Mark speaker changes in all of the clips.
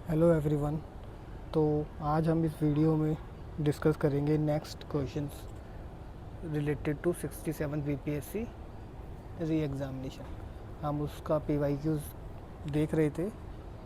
Speaker 1: Hello everyone. तो आज हम इस वीडियो में डिस्कस करेंगे next questions related to 67 BPSC re examination. हम उसका पीवाईक्यूज़ देख रहे थे,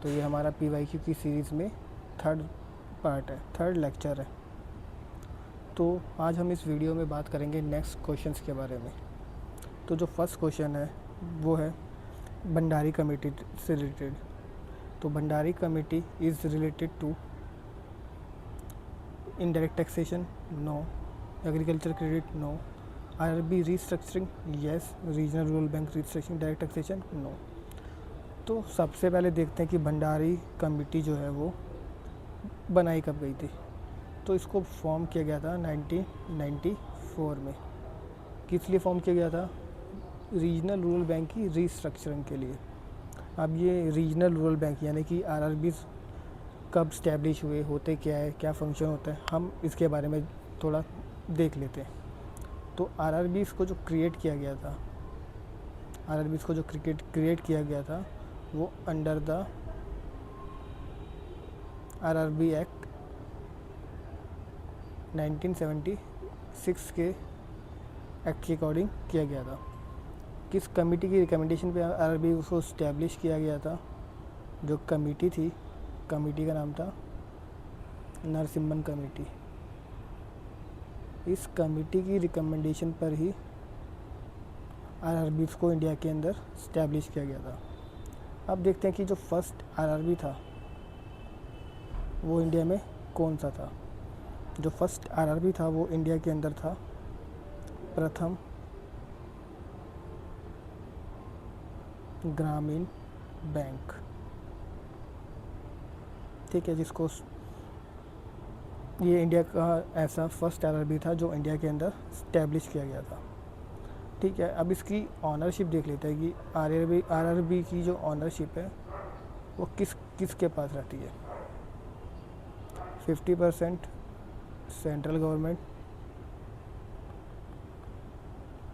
Speaker 1: तो ये हमारा पीवाईक्यू की सीरीज़ में थर्ड पार्ट है, थर्ड लेक्चर है। तो आज हम इस वीडियो में बात करेंगे नेक्स्ट क्वेश्चंस के बारे में। तो जो फर्स्ट क्वेश्चन है वो है भंडारी कमेटी से रिलेटेड। तो Bhandari committee is related to indirect taxation, no. Agriculture credit, no. IRB restructuring, yes. Regional rural bank restructuring, direct taxation, no. तो सबसे पहले देखते हैं कि भंडारी कमेटी जो है वो बनाई कब गई थी। तो इसको फॉर्म किया गया था 1994 में। किस लिए फॉर्म किया गया था? रीजनल रूरल बैंक की रीस्ट्रक्चरिंग के लिए। अब ये रीजनल रूरल बैंक यानी कि आरआरबी कब स्टैब्लिश हुए, होते क्या है, क्या फंक्शन होता है, हम इसके बारे में थोड़ा देख लेते हैं। तो आरआरबीज़ को जो क्रिएट किया गया था, आरआरबीज़ को जो क्रिएट किया गया था वो अंडर द आरआरबी एक्ट 1976 के एक्ट के अकॉर्डिंग किया गया था। किस कमेटी की रिकमेंडेशन पे आरआरबी उसको स्टैब्लिश किया गया था? जो कमेटी थी, कमेटी का नाम था नरसिम्हन कमेटी। इस कमेटी की रिकमेंडेशन पर ही आरआरबीज़ को इंडिया के अंदर स्टैब्लिश किया गया था। अब देखते हैं कि जो फर्स्ट आरआरबी था वो इंडिया में कौन सा था। जो फर्स्ट आरआरबी था वो इंडिया के अंदर था प्रथम ग्रामीण बैंक। ठीक है, जिसको ये इंडिया का ऐसा फर्स्ट आरआरबी था जो इंडिया के अंदर स्टैब्लिश किया गया था। ठीक है, अब इसकी ऑनरशिप देख लेते हैं कि आरआरबी की जो ऑनरशिप है वो किस के पास रहती है। 50% सेंट्रल गवर्नमेंट,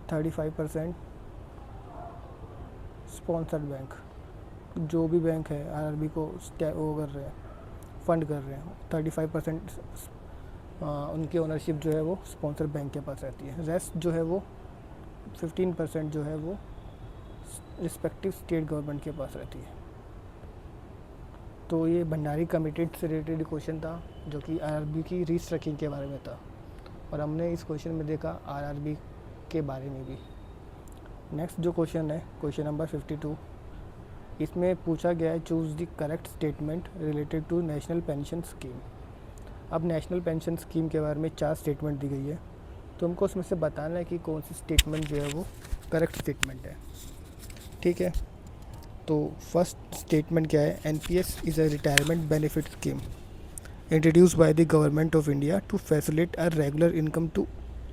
Speaker 1: 35% स्पॉन्सर्ड बैंक। जो भी बैंक है आरआरबी को वो कर रहे हैं, फंड कर रहे हैं, 35% उनकी ओनरशिप जो है वो स्पॉन्सर बैंक के पास रहती है। रेस्ट जो है वो 15% जो है वो रिस्पेक्टिव स्टेट गवर्नमेंट के पास रहती है। तो ये भंडारी कमेटी से रिलेटेड क्वेश्चन था जो कि आरआरबी की रीस्ट्रक्चरिंग के बारे में था, और हमने इस क्वेश्चन में देखा आरआरबी के बारे में भी। नेक्स्ट जो क्वेश्चन है क्वेश्चन नंबर 52, इसमें पूछा गया है choose the correct statement related to national pension scheme. अब नेशनल पेंशन स्कीम के बारे में 4 स्टेटमेंट दी गई है, तो हमको उसमें से बताना है कि कौन सी स्टेटमेंट जो है वो करेक्ट स्टेटमेंट है। ठीक है, तो फर्स्ट स्टेटमेंट क्या है? NPS is a retirement benefit scheme introduced by the government of India to facilitate a regular income to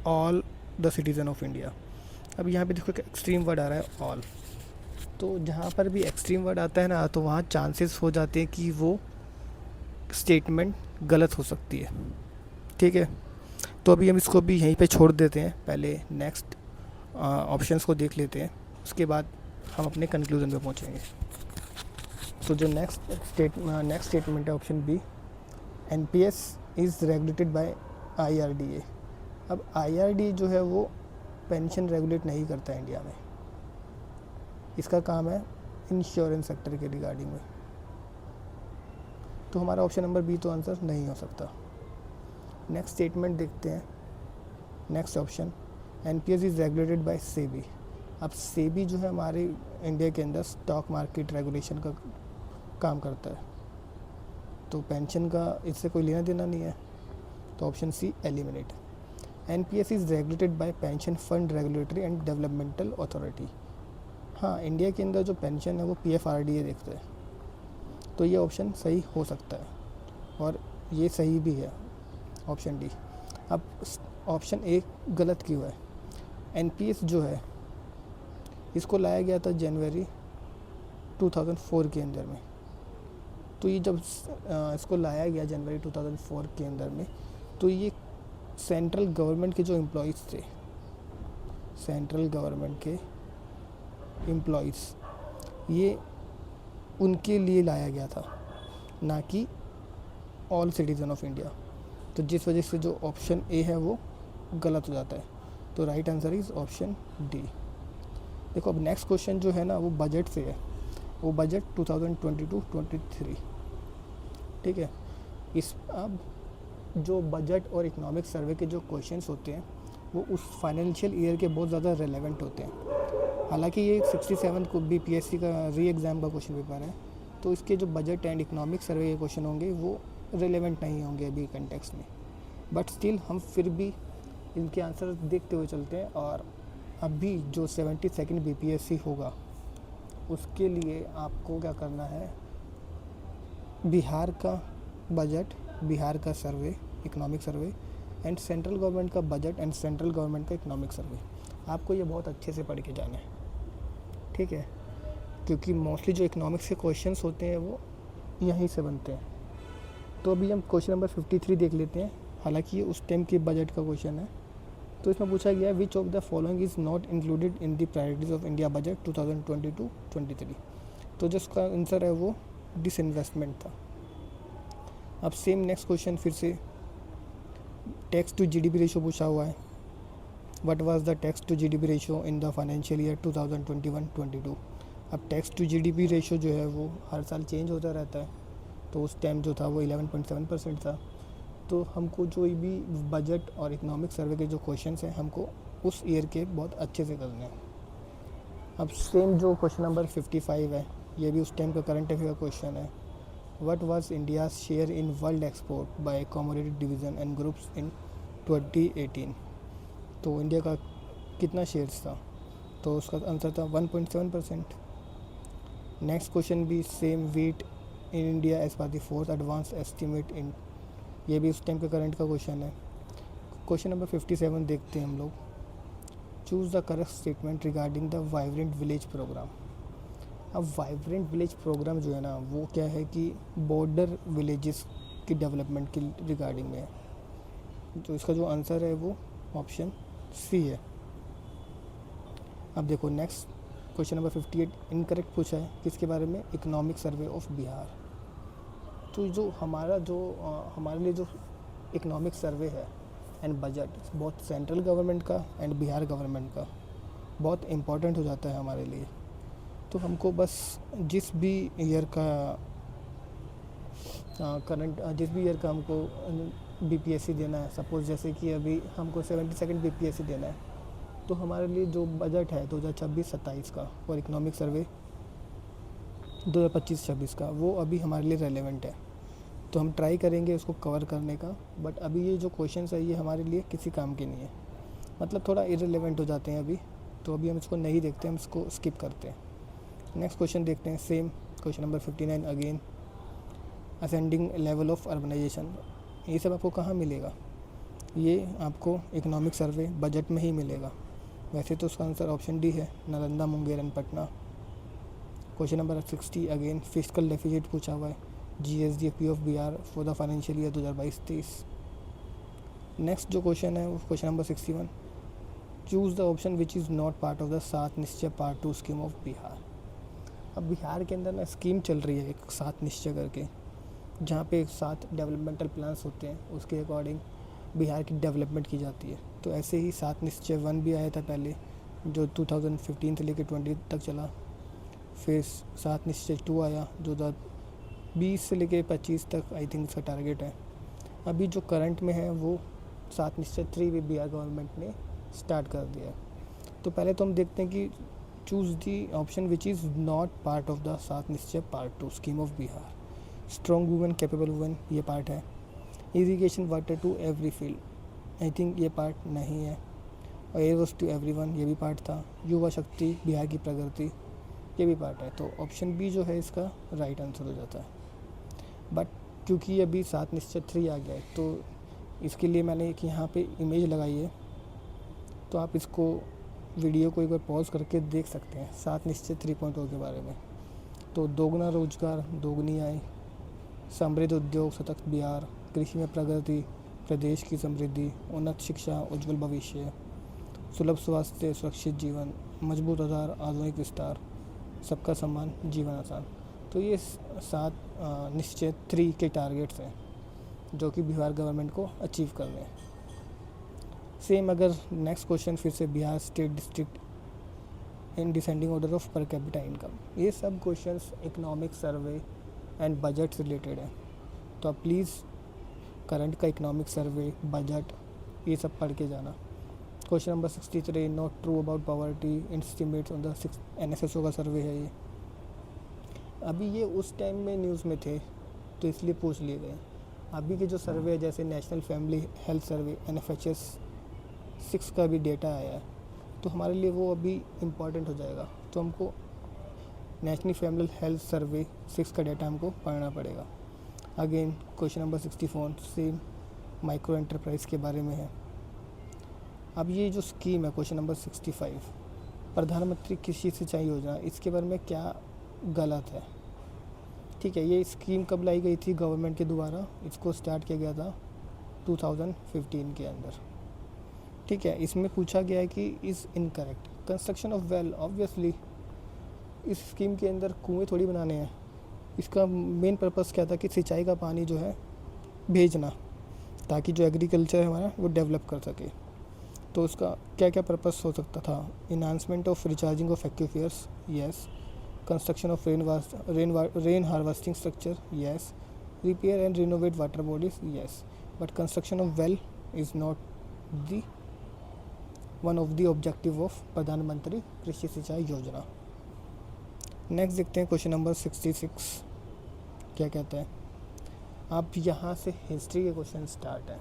Speaker 1: all the citizen of India. अब यहाँ पे देखो एक्सट्रीम वर्ड आ रहा है ऑल। तो जहाँ पर भी एक्सट्रीम वर्ड आता है ना, तो वहाँ चांसेस हो जाते हैं कि वो स्टेटमेंट गलत हो सकती है। ठीक है, तो अभी हम इसको भी यहीं पे छोड़ देते हैं, पहले नेक्स्ट ऑप्शंस को देख लेते हैं, उसके बाद हम अपने कंक्लूजन पे पहुँचेंगे। तो जो नेक्स्ट स्टेटमेंट है option B, NPS is regulated by IRDA. अब आईआरडीए जो है वो पेंशन रेगुलेट नहीं करता है इंडिया में, इसका काम है इंश्योरेंस सेक्टर के रिगार्डिंग में। तो हमारा ऑप्शन नंबर बी तो आंसर नहीं हो सकता। नेक्स्ट स्टेटमेंट देखते हैं, next option, NPS is regulated by SEBI. अब सेबी जो है हमारे इंडिया के अंदर स्टॉक मार्केट रेगुलेशन का काम करता है, तो पेंशन का इससे कोई लेना देना नहीं है, तो option C eliminate. NPS is regulated by pension fund regulatory and developmental authority. हाँ, इंडिया के अंदर जो पेंशन है वो पीएफआरडीए देखता है, तो ये ऑप्शन सही हो सकता है, और ये सही भी है, ऑप्शन डी। अब ऑप्शन ए गलत क्यों है? एनपीएस जो है इसको लाया गया था जनवरी 2004 के अंदर में। तो ये जब इसको लाया गया जनवरी 2004 के अंदर में, तो ये सेंट्रल गवर्नमेंट के जो एम्प्लॉयज़ थे, सेंट्रल गवर्नमेंट के एम्प्लॉयज़, ये उनके लिए लाया गया था। ना कि ऑल सिटीज़न ऑफ इंडिया। तो जिस वजह से जो ऑप्शन ए है वो गलत हो जाता है। तो right answer is option D. देखो अब नेक्स्ट क्वेश्चन जो है ना वो बजट से है, वो बजट 2022-23, ठीक है। इस अब जो बजट और इकोनॉमिक सर्वे के जो क्वेश्चंस होते हैं वो उस फाइनेंशियल ईयर के बहुत ज़्यादा रेलेवेंट होते हैं। हालांकि ये 67 को बीपीएससी का री एग्ज़ाम का क्वेश्चन पेपर है, तो इसके जो बजट एंड इकोनॉमिक सर्वे के क्वेश्चन होंगे वो रेलेवेंट नहीं होंगे अभी कंटेक्स्ट में, बट स्टिल हम फिर भी इनके आंसर देखते हुए चलते हैं। और अभी जो 72nd बीपीएससी होगा उसके लिए आपको क्या करना है, बिहार का बजट, बिहार का survey, economic survey and central government का बजट एंड सेंट्रल गवर्नमेंट का इकोनॉमिक सर्वे, आपको ये बहुत अच्छे से पढ़ के जाना है, ठीक है। क्योंकि मोस्टली जो इकोनॉमिक्स के क्वेश्चंस होते हैं वो यहीं से बनते हैं। तो अभी हम क्वेश्चन नंबर 53 देख लेते हैं। हालांकि ये उस टाइम के बजट का क्वेश्चन है। तो इसमें पूछा गया है which of the following is not included in the priorities of India budget 2022-23। तो जिसका आंसर है वो डिसइन्वेस्टमेंट था। अब सेम नेक्स्ट क्वेश्चन फिर से टैक्स टू जीडीपी रेशियो पूछा हुआ है। What was the tax to GDP ratio in the financial year 2021-22। अब टैक्स टू जीडीपी रेशियो जो है वो हर साल चेंज होता रहता है, तो उस टाइम जो था वो 11.7% था। तो हमको जो भी बजट और इकोनॉमिक सर्वे के जो क्वेश्चंस हैं हमको उस ईयर के बहुत अच्छे से करने हैं। अब सेम जो क्वेश्चन नंबर 55 है, ये भी उस टाइम का करंट अफेयर का क्वेश्चन है। What was India's share in world export bye commodity division and groups in 2018। तो इंडिया का कितना शेयर्स था, तो उसका आंसर था 1.7%। नेक्स्ट क्वेश्चन भी same, what in India as per the fourth advance estimate in, ये भी उस टाइम का करंट का क्वेश्चन है। क्वेश्चन नंबर 57 देखते हैं हम लोग। Choose the correct statement regarding the vibrant village programme. अब वाइब्रेंट विलेज प्रोग्राम जो है ना वो क्या है कि बॉर्डर विलेजेस की डेवलपमेंट के रिगार्डिंग में है। तो इसका जो आंसर है वो ऑप्शन सी है। अब देखो नेक्स्ट क्वेश्चन नंबर 58 इनकरेक्ट पूछा है किसके बारे में, इकोनॉमिक सर्वे ऑफ बिहार। तो जो हमारे लिए जो इकोनॉमिक सर्वे है एंड बजट, बहुत सेंट्रल गवर्नमेंट का एंड बिहार गवर्नमेंट का बहुत इम्पोर्टेंट हो जाता है हमारे लिए। तो हमको बस जिस भी ईयर का हमको बीपीएससी देना है, सपोज़ जैसे कि अभी हमको 72nd बीपीएससी देना है, तो हमारे लिए जो बजट है 2026-27 का और इकोनॉमिक सर्वे 2025-26 का वो अभी हमारे लिए रेलेवेंट है। तो हम ट्राई करेंगे उसको कवर करने का, बट अभी ये जो क्वेश्चंस है ये हमारे लिए किसी काम के नहीं है, मतलब थोड़ा इरेलेवेंट हो जाते हैं अभी, तो अभी हम इसको नहीं देखते, हम इसको स्किप करते हैं। नेक्स्ट क्वेश्चन देखते हैं, same question number 59 again, ascending level of urbanisation. ये सब आपको कहाँ मिलेगा, ये आपको इकोनॉमिक सर्वे बजट में ही मिलेगा। वैसे तो उसका आंसर ऑप्शन डी है, Nalanda, Munger and Patna. Question number 60 again physical deficit पूछा हुआ है, GSDP of Bihar for the financial year 2022-23। Next जो क्वेश्चन है वो question number 61, choose the option which is not part of the 7 निश्चय पार्ट 2 स्कीम ऑफ बिहार। अब बिहार के अंदर ना स्कीम चल रही है एक 7 निश्चय करके, जहाँ पे 7 डेवलपमेंटल प्लान्स होते हैं, उसके अकॉर्डिंग बिहार की डेवलपमेंट की जाती है। तो ऐसे ही 7 निश्चय 1 भी आया था पहले, जो 2015 से लेकर 20 तक चला। फिर 7 निश्चय 2 आया जो 20 से लेकर 25 तक आई थिंक इसका टारगेट है। अभी जो करंट में है वो 7 निश्चय 3 भी बिहार गवर्नमेंट ने स्टार्ट कर दिया है। तो पहले तो हम देखते हैं कि choose the option which is not part of the 7 निश्चय part 2 scheme of Bihar. Strong women capable women ये पार्ट है। Irrigation water to every field, I think ये पार्ट नहीं है। और एयर वॉज टू एवरीवन ये भी पार्ट था। युवा शक्ति, बिहार की प्रगति, ये भी पार्ट है। तो ऑप्शन बी जो है इसका राइट आंसर हो जाता है। बट क्योंकि अभी 7 निश्चय 3 आ गया है, तो इसके लिए मैंने एक यहाँ पे इमेज लगाई है, तो आप इसको वीडियो को एक बार पॉज करके देख सकते हैं 7 निश्चय 3.0 के बारे में। तो दोगुना रोजगार, दोगुनी आय, समृद्ध उद्योग, सतत बिहार, कृषि में प्रगति, प्रदेश की समृद्धि, उन्नत शिक्षा, उज्जवल भविष्य, सुलभ स्वास्थ्य, सुरक्षित जीवन, मजबूत आधार, आधुनिक विस्तार, सबका सम्मान, जीवन आसान। तो ये 7 निश्चित 3 के टारगेट्स हैं जो कि बिहार गवर्नमेंट को अचीव करने हैं। सेम अगर नेक्स्ट क्वेश्चन फिर से Bihar state district in descending order of per capita income, ये सब questions economic survey and budget से रिलेटेड है। तो आप प्लीज़ करंट का इकोनॉमिक सर्वे, बजट, ये सब पढ़ के जाना। Question number 63, not true about poverty estimates on the NSSO का सर्वे है ये। अभी ये उस टाइम में न्यूज़ में थे तो इसलिए पूछ लिए गए। अभी के जो सर्वे है जैसे national family health survey NFHS 6 का भी डेटा आया है, तो हमारे लिए वो अभी इम्पॉर्टेंट हो जाएगा। तो हमको नेशनल फैमिली हेल्थ सर्वे 6 का डेटा हमको पढ़ना पड़ेगा। Again question number 64 same micro enterprise के बारे में है। अब ये जो स्कीम है क्वेश्चन नंबर 65 प्रधानमंत्री कृषि सिंचाई योजना, इसके बारे में क्या गलत है? ठीक है, ये स्कीम कब लाई गई थी गवर्नमेंट के द्वारा? इसको स्टार्ट किया गया था 2015 के अंदर। ठीक है, इसमें पूछा गया है कि is incorrect construction of well. Obviously इस स्कीम के अंदर कुएँ थोड़ी बनाने हैं। इसका मेन पर्पस क्या था कि सिंचाई का पानी जो है भेजना, ताकि जो एग्रीकल्चर है हमारा वो डेवलप कर सके। तो उसका क्या क्या पर्पस हो सकता था? Enhancement of recharging of aquifers, yes. Construction of rain harvesting structure, yes. Repair and renovate water bodies, yes. But construction of well is not the one of the objective of Pradhanmantri Krishi सिंचाई योजना। Next देखते हैं question number 66 क्या कहता है। अब यहाँ से हिस्ट्री के क्वेश्चन स्टार्ट है।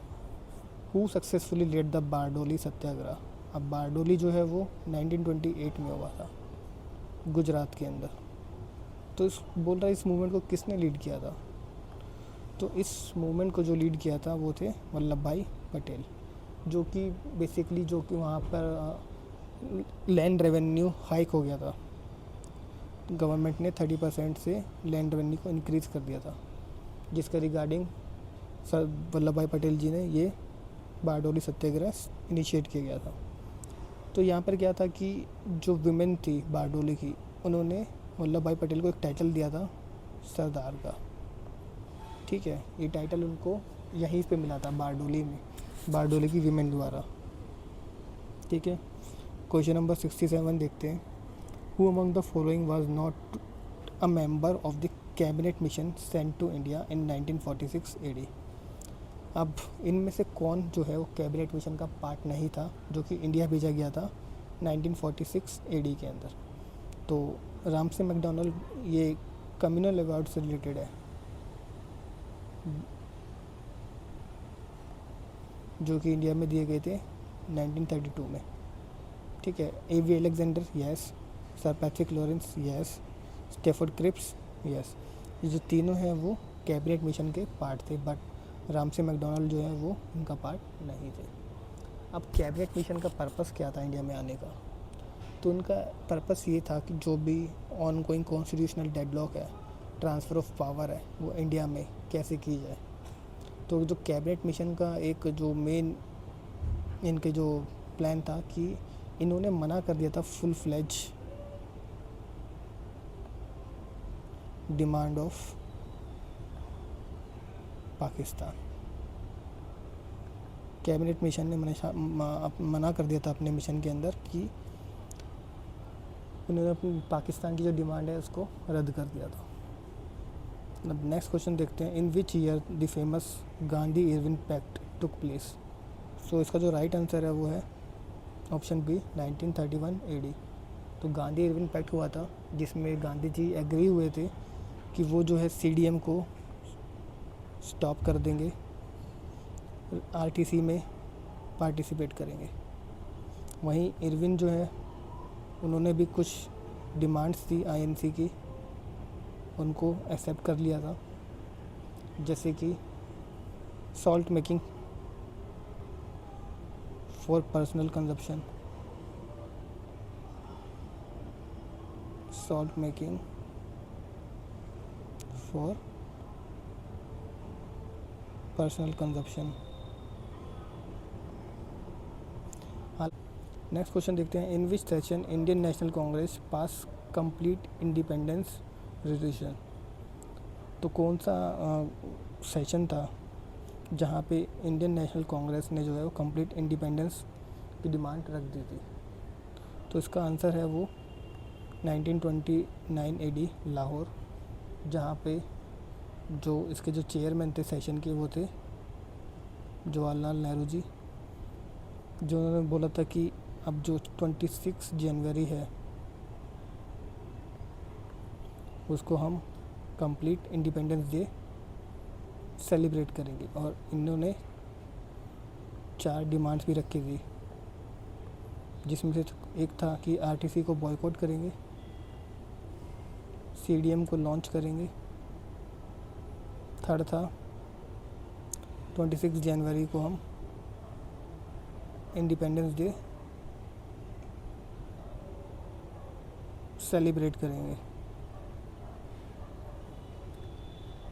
Speaker 1: Who successfully led the Bardoli Satyagraha. अब बारडोली जो है वो 1928 में हुआ था गुजरात के अंदर। तो इस बोल रहा है इस मूवमेंट को किसने लीड किया था? तो इस मूवमेंट को जो लीड किया था वो थे वल्लभ भाई पटेल, जो कि बेसिकली जो कि वहाँ पर लैंड रेवेन्यू हाइक हो गया था। गवर्नमेंट ने 30% से लैंड रेवेन्यू को इंक्रीज़ कर दिया था, जिसका रिगार्डिंग सर वल्लभ भाई पटेल जी ने ये बारडोली सत्याग्रह इनिशिएट किया गया था। तो यहाँ पर क्या था कि जो विमेन थी बारडोली की, उन्होंने वल्लभ भाई पटेल को एक टाइटल दिया था सरदार का। ठीक है, ये टाइटल उनको यहीं पे मिला था बारडोली में, बारडोली की विमेन द्वारा। ठीक है, क्वेश्चन नंबर 67 देखते हैं। Who among the following was not a member of the cabinet mission sent to India in 1946 AD। अब इनमें से कौन जो है वो कैबिनेट मिशन का पार्ट नहीं था जो कि इंडिया भेजा गया था 1946 AD के अंदर? तो रामसे मैकडोनल्ड, ये कम्युनल अवार्ड से रिलेटेड है जो कि इंडिया में दिए गए थे 1932 में। ठीक है, A.V. Alexander, yes. Sir Patrick Lawrence, yes. Stafford Cripps, yes. ये जो तीनों हैं वो कैबिनेट मिशन के पार्ट थे, बट रामसे मैकडोनल्ड जो है वो इनका पार्ट नहीं थे। अब कैबिनेट मिशन का पर्पस क्या था इंडिया में आने का? तो उनका पर्पस ये था कि जो भी ऑन गोइंग कॉन्स्टिट्यूशनल डेडलॉक है, ट्रांसफ़र ऑफ पावर है, वो इंडिया में कैसे की जाए। तो जो कैबिनेट मिशन का एक जो मेन इनके जो प्लान था कि इन्होंने मना कर दिया था full fledge demand of Pakistan. Cabinet mission ने मना कर दिया था अपने मिशन के अंदर कि उन्होंने अपनी पाकिस्तान की जो डिमांड है उसको रद्द कर दिया था। अब नेक्स्ट क्वेश्चन देखते हैं। In which year the famous Gandhi Irwin pact took place. So इसका जो राइट आंसर है वो है ऑप्शन बी 1931 AD। तो गांधी इरविन पैक्ट हुआ था जिसमें गांधी जी एग्री हुए थे कि वो जो है CDM को स्टॉप कर देंगे, RTC में पार्टिसिपेट करेंगे। वहीं इरविन जो है उन्होंने भी कुछ डिमांड्स थी INC की, उनको एक्सेप्ट कर लिया था, जैसे कि salt making for personal consumption, salt making for personal consumption. Next question देखते हैं। In which session Indian National Congress pass complete independence resolution. तो कौन सा सेशन था जहाँ पे इंडियन नेशनल कांग्रेस ने जो है वो कंप्लीट इंडिपेंडेंस की डिमांड रख दी थी? तो इसका आंसर है वो 1929 AD लाहौर, जहाँ पे जो इसके जो चेयरमैन थे सेशन के वो थे जवाहरलाल नेहरू जी, जो उन्होंने बोला था कि अब जो 26 जनवरी है उसको हम कंप्लीट इंडिपेंडेंस डे सेलिब्रेट करेंगे। और इन्होंने 4 डिमांड्स भी रखी थी, जिसमें से एक था कि आरटीसी को बॉयकॉट करेंगे, सीडीएम को लॉन्च करेंगे, थर्ड था 26 जनवरी को हम इंडिपेंडेंस डे सेलिब्रेट करेंगे।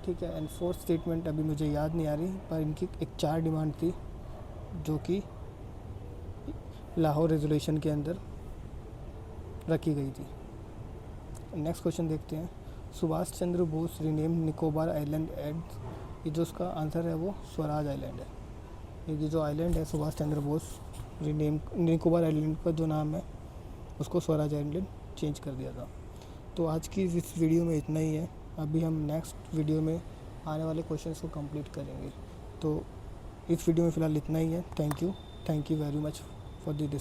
Speaker 1: ठीक है। एंड फोर्थ स्टेटमेंट अभी मुझे याद नहीं आ रही, पर इनकी एक 4 डिमांड थी जो कि लाहौर रेजोल्यूशन के अंदर रखी गई थी। नेक्स्ट क्वेश्चन देखते हैं। Subhash Chandra Bose rename Nicobar island as, ये जो उसका आंसर है वो स्वराज आइलैंड है। ये जो आइलैंड है सुभाष चंद्र बोस रीनेम, निकोबार आइलैंड का जो नाम है उसको स्वराज आइलैंड चेंज कर दिया था। तो आज की इस वीडियो में इतना ही है। अभी हम नेक्स्ट वीडियो में आने वाले क्वेश्चंस को कंप्लीट करेंगे। तो इस वीडियो में फ़िलहाल इतना ही है। Thank you very much for the